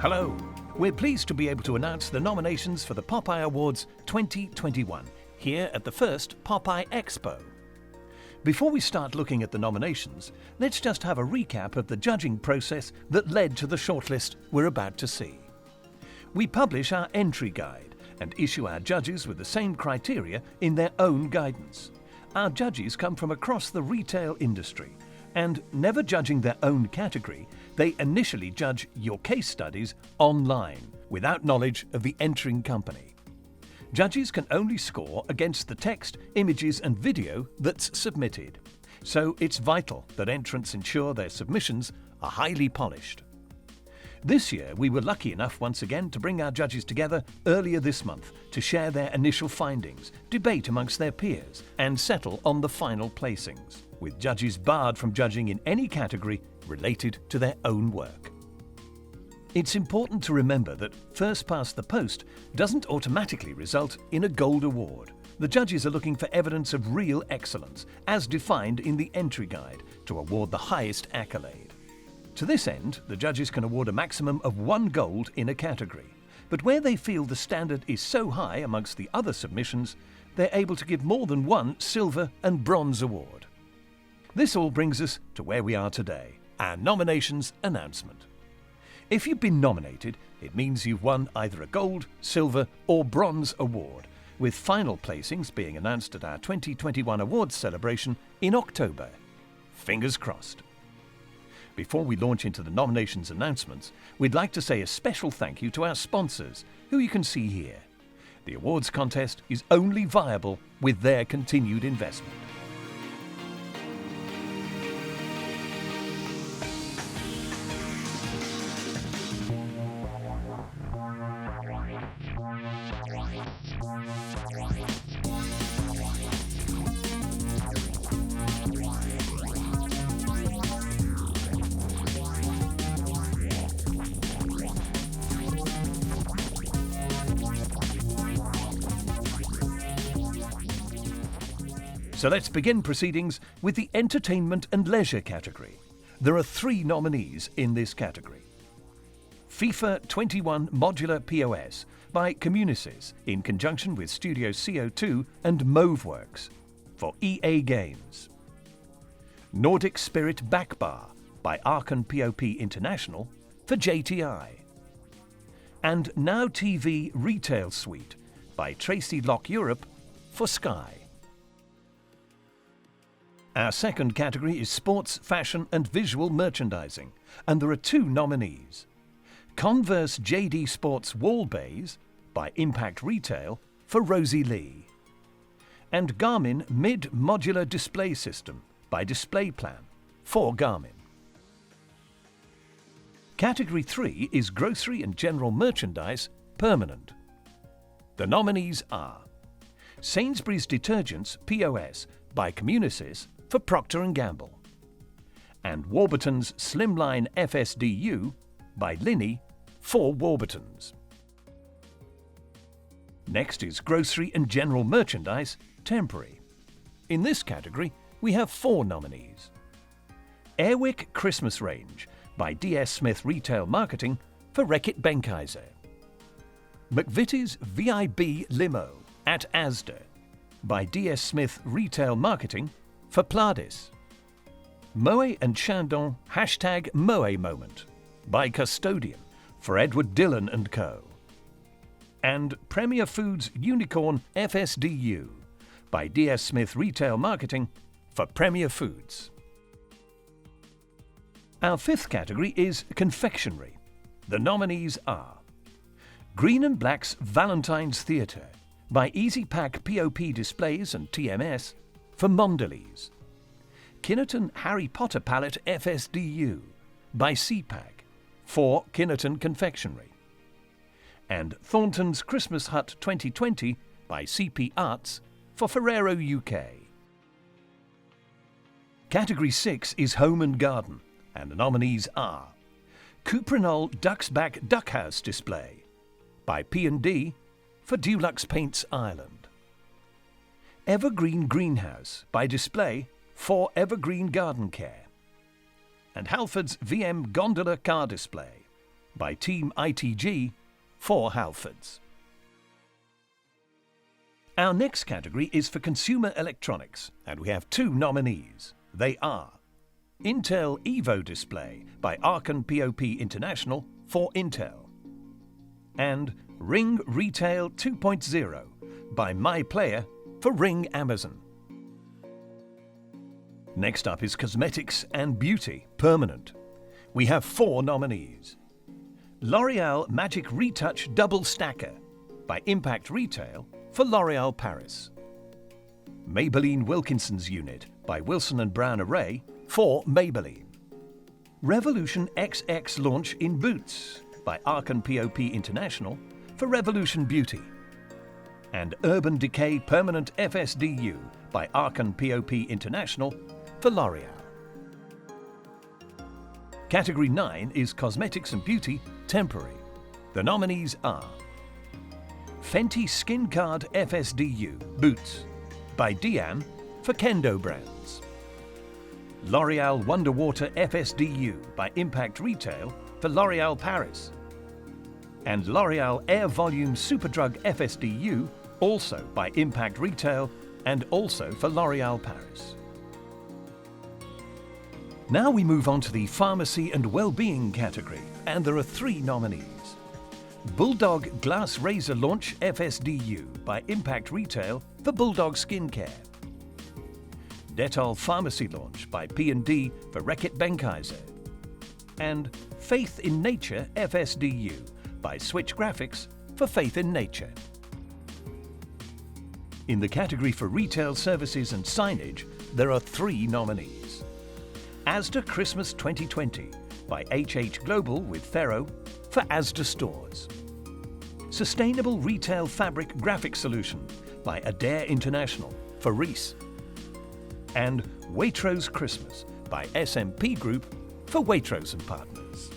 Hello. We're pleased to be able to announce the nominations for the POPAI Awards 2021 here at the first POPAI Expo. Before we start looking at the nominations, let's just have a recap of the judging process that led to the shortlist we're about to see. We publish our entry guide and issue our judges with the same criteria in their own guidance. Our judges come from across the retail industry, and never judging their own category, they initially judge your case studies online without knowledge of the entering company. Judges can only score against the text, images and video that's submitted, so it's vital that entrants ensure their submissions are highly polished. This year we were lucky enough once again to bring our judges together earlier this month to share their initial findings, debate amongst their peers and settle on the final placings, with judges barred from judging in any category related to their own work. It's important to remember that first past the post doesn't automatically result in a gold award. The judges are looking for evidence of real excellence, as defined in the entry guide, to award the highest accolade. To this end, the judges can award a maximum of 1 gold in a category, but where they feel the standard is so high amongst the other submissions, they're able to give more than 1 silver and bronze award. This all brings us to where we are today, our nominations announcement. If you've been nominated, it means you've won either a gold, silver or bronze award, with final placings being announced at our 2021 awards celebration in October. Fingers crossed. Before we launch into the nominations announcements, we'd like to say a special thank you to our sponsors, who you can see here. The awards contest is only viable with their continued investment. So let's begin proceedings with the Entertainment and Leisure category. There are 3 nominees in this category. FIFA 21 Modular POS by Communices in conjunction with Studio CO2 and Moveworks for EA Games. Nordic Spirit Back Bar by Archon POP International for JTI. And Now TV Retail Suite by Tracy Lock Europe for Sky. Our second category is Sports, Fashion and Visual Merchandising, and there are 2 nominees. Converse JD Sports Wall Bays by Impact Retail for Rosie Lee. And Garmin Mid Modular Display System by Displayplan for Garmin. Category 3 is Grocery and General Merchandise Permanent. The nominees are Sainsbury's Detergents POS by Communices for Procter & Gamble, and Warburton's Slimline FSDU by Linney for Warburtons. Next is Grocery and General Merchandise Temporary. In this category, we have 4 nominees. Airwick Christmas Range by DS Smith Retail Marketing for Reckitt Benckiser. McVitie's VIB Limo at Asda by DS Smith Retail Marketing for Pladis. Moët and Chandon #Moët Moment by Custodian for Edward Dillon & Co. And Premier Foods Unicorn FSDU by DS Smith Retail Marketing for Premier Foods. Our 5th category is Confectionery. The nominees are Green and Black's Valentine's Theatre by Easy Pack POP Displays and TMS for Mondelez. Kinnerton Harry Potter Palette FSDU by CPAC for Kinnerton Confectionery. And Thornton's Christmas Hut 2020 by CP Arts for Ferrero UK. Category 6 is Home and Garden, and the nominees are Cuprinol Ducksback Duckhouse Display by P&D for Dulux Paints Ireland. Evergreen Greenhouse by Display for Evergreen Garden Care. And Halford's VM Gondola Car Display by Team ITG for Halfords. Our next category is for consumer electronics, and we have two nominees. They are Intel Evo display by Archon POP International for Intel, and Ring Retail 2.0 by MyPlayer for Ring Amazon. Next up is Cosmetics and Beauty Permanent. We have four nominees. L'Oréal Magic Retouch Double Stacker by Impact Retail for L'Oréal Paris. Maybelline Wilkinson's Unit by Wilson & Brown Array for Maybelline. Revolution XX Launch in Boots by Archon POP International for Revolution Beauty. And Urban Decay Permanent FSDU by Archon POP International for L'Oréal. Category 9 is Cosmetics and Beauty Temporary. The nominees are Fenty Skin Card FSDU Boots by Diane for Kendo Brands. L'Oréal Wonder Water FSDU by Impact Retail for L'Oréal Paris. And L'Oréal Air Volume Superdrug FSDU also by Impact Retail and also for L'Oréal Paris. Now we move on to the Pharmacy and Wellbeing category, and there are three nominees. Bulldog Glass Razor Launch FSDU by Impact Retail for Bulldog Skincare. Dettol Pharmacy Launch by P&D for Reckitt Benckiser. And Faith in Nature FSDU by Switch Graphics for Faith in Nature. In the category for Retail Services and Signage, there are three nominees. Asda Christmas 2020 by HH Global with Ferro for Asda Stores. Sustainable Retail Fabric Graphic Solution by Adair International for Reese. And Waitrose Christmas by SMP Group for Waitrose & Partners.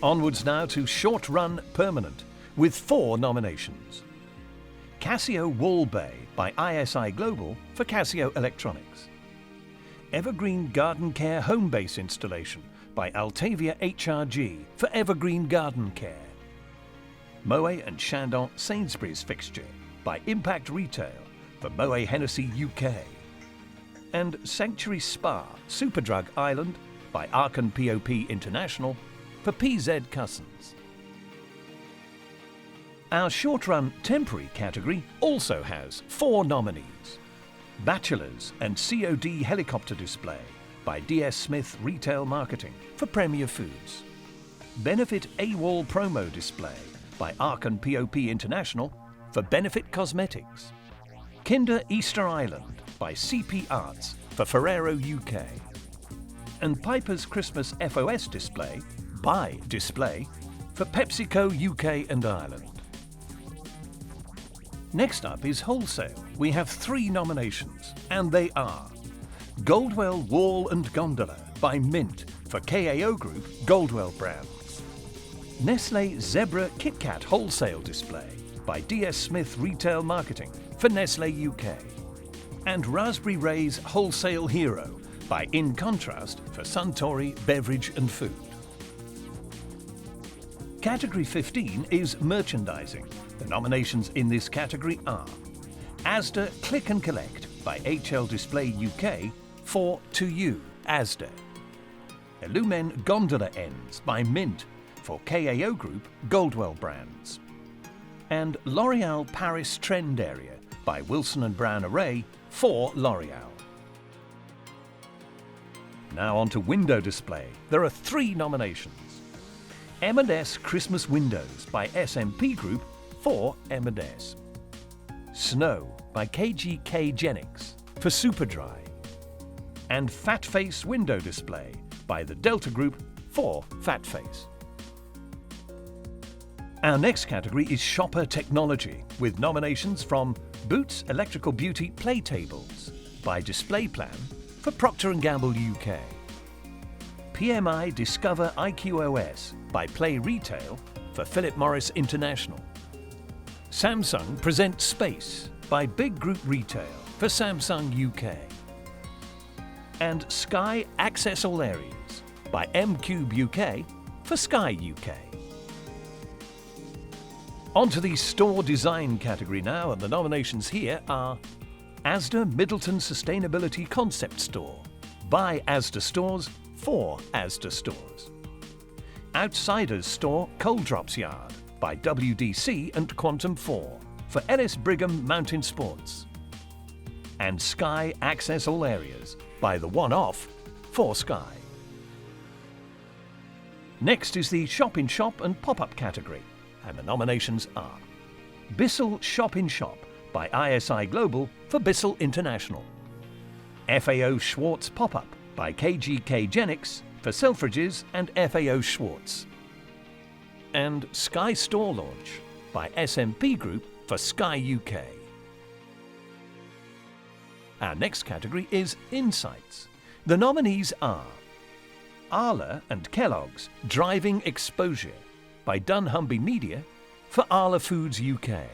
Onwards now to Short Run Permanent with four nominations. Casio Wall Bay by ISI Global for Casio Electronics. Evergreen Garden Care Home Base Installation by Altavia HRG for Evergreen Garden Care. Moët and Chandon Sainsbury's Fixture by Impact Retail for Moët Hennessy UK. And Sanctuary Spa Superdrug Island by Archon POP International for PZ Cussons. Our short-run temporary category also has four nominees. Bachelors and COD Helicopter Display by DS Smith Retail Marketing for Premier Foods. Benefit AWOL Promo Display by Archon POP International for Benefit Cosmetics. Kinder Easter Island by CP Arts for Ferrero UK. And Piper's Christmas FOS Display by Display for PepsiCo UK and Ireland. Next up is Wholesale. We have three nominations, and they are Goldwell Wall and Gondola by Mint for KAO Group Goldwell Brands. Nestlé Zebra KitKat Wholesale Display by DS Smith Retail Marketing for Nestlé UK. And Raspberry Ray's Wholesale Hero by In Contrast for Suntory Beverage and Food. Category 15 is Merchandising. The nominations in this category are Asda Click and Collect by HL Display UK for To You, Asda. Illumen Gondola Ends by Mint for KAO Group Goldwell Brands. And L'Oréal Paris Trend Area by Wilson & Brown Array for L'Oréal. Now on to Window Display. There are three nominations. M&S Christmas Windows by SMP Group for M&S. Snow by KGK Genix for Superdry. And Fat Face Window Display by the Delta Group for Fat Face. Our next category is Shopper Technology, with nominations from Boots Electrical Beauty Play Tables by Displayplan for Procter & Gamble UK. PMI Discover IQOS by Play Retail for Philip Morris International. Samsung Present Space by Big Group Retail for Samsung UK. And Sky Access All Areas by M Cube UK for Sky UK. On to the store design category now, and the nominations here are Asda Middleton Sustainability Concept Store by Asda Stores for Asda Stores. Outsiders Store Coal Drops Yard by WDC and Quantum 4 for Ellis Brigham Mountain Sports. And Sky Access All Areas by The One Off for Sky. Next is the Shop-in-Shop and Pop-Up category, and the nominations are Bissell Shop-in-Shop by ISI Global for Bissell International. FAO Schwartz Pop-Up by KGK Genix for Selfridges and FAO Schwartz. And Sky Store Launch by SMP Group for Sky UK. Our next category is Insights. The nominees are Arla and Kellogg's Driving Exposure by Dunnhumby Media for Arla Foods UK.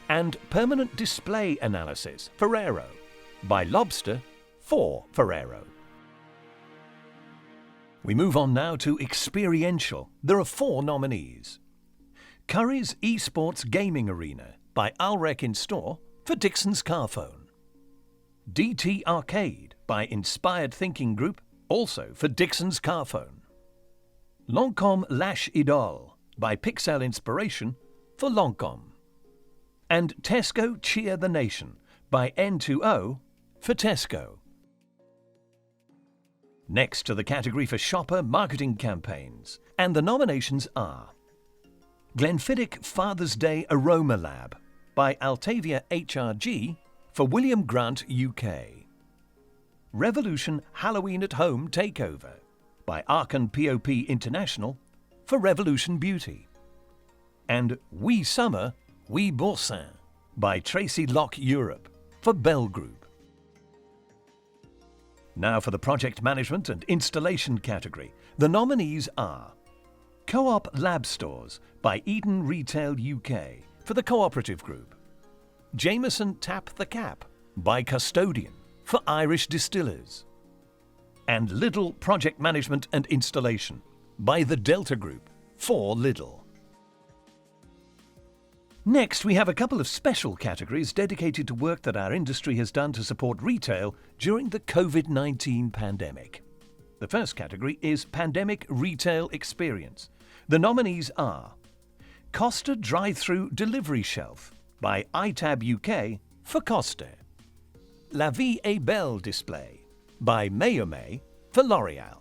And Permanent Display Analysis Ferrero by Lobster for Ferrero. We move on now to Experiential. There are 4 nominees. Curry's Esports Gaming Arena by Alrec in Store for Dixon's Carphone. DT Arcade by Inspired Thinking Group, also for Dixon's Carphone. Lancôme Lash Idole by Pixel Inspiration for Lancôme. And Tesco Cheer the Nation by N2O for Tesco. Next to the category for shopper marketing campaigns, and the nominations are Glenfiddich Father's Day Aroma Lab by Altavia HRG for William Grant UK. Revolution Halloween at Home Takeover by Arkan POP International for Revolution Beauty. And We Summer, We Boursin by Tracy Locke Europe for Bell Group. Now for the project management and installation category. The nominees are Co-op Lab Stores by Eden Retail UK for the Cooperative Group. Jameson Tap the Cap by Custodian for Irish Distillers. And Lidl Project Management and Installation by the Delta Group for Lidl. Next, we have a couple of special categories dedicated to work that our industry has done to support retail during the COVID-19 pandemic. The first category is Pandemic Retail Experience. The nominees are Costa Drive-Thru Delivery Shelf by ITAB UK for Costa. La Vie est Belle Display by Mayome for L'Oréal.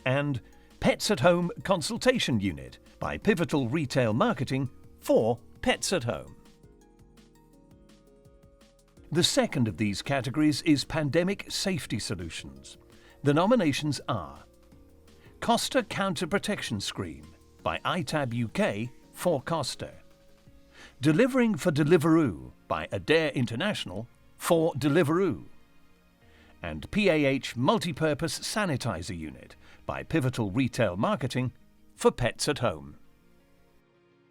And Pets at Home Consultation Unit by Pivotal Retail Marketing for Pets at Home. The second of these categories is Pandemic Safety Solutions. The nominations are Costa Counter Protection Screen by ITAB UK for Costa. Delivering for Deliveroo by Adair International for Deliveroo. And PAH Multipurpose Sanitizer Unit by Pivotal Retail Marketing for Pets at Home.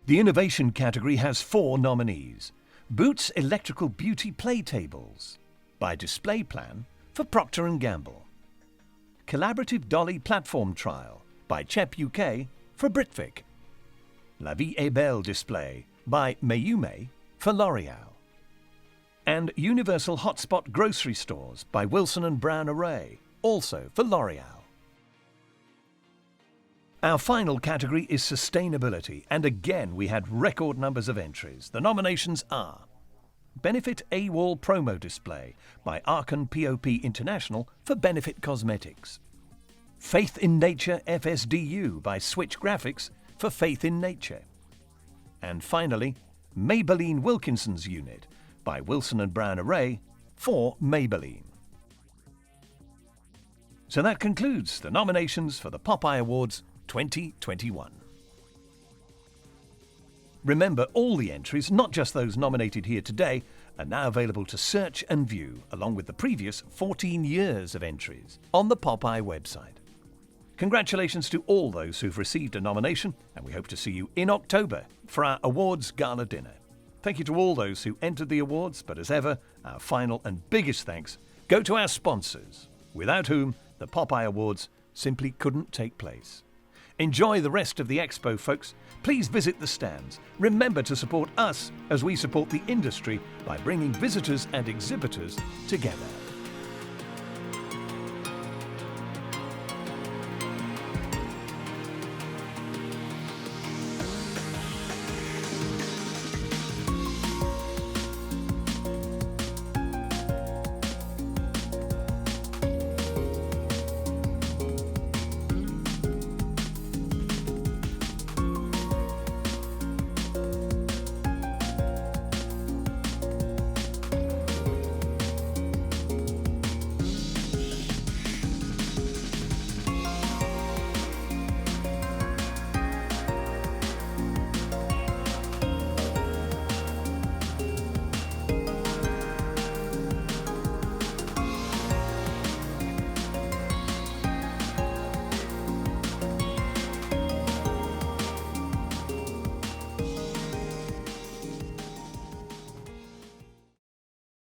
The innovation category has 4 nominees. Boots Electrical Beauty Play Tables by Displayplan for Procter & Gamble. Collaborative Dolly Platform Trial by CHEP UK for Britvic. La Vie est Belle Display by Mayume for L'Oréal. And Universal Hotspot Grocery Stores by Wilson & Brown Array, also for L'Oréal. Our final category is Sustainability, and again we had record numbers of entries. The nominations are Benefit AWOL Promo Display by Arkan POP International for Benefit Cosmetics. Faith in Nature FSDU by Switch Graphics for Faith in Nature. And finally, Maybelline Wilkinson's Unit by Wilson & Brown Array for Maybelline. So that concludes the nominations for the POPAI Awards 2021. Remember, all the entries, not just those nominated here today, are now available to search and view, along with the previous 14 years of entries, on the POPAI website. Congratulations to all those who've received a nomination, and we hope to see you in October for our awards gala dinner. Thank you to all those who entered the awards, but as ever, our final and biggest thanks go to our sponsors, without whom the POPAI Awards simply couldn't take place. Enjoy the rest of the expo, folks. Please visit the stands. Remember to support us as we support the industry by bringing visitors and exhibitors together.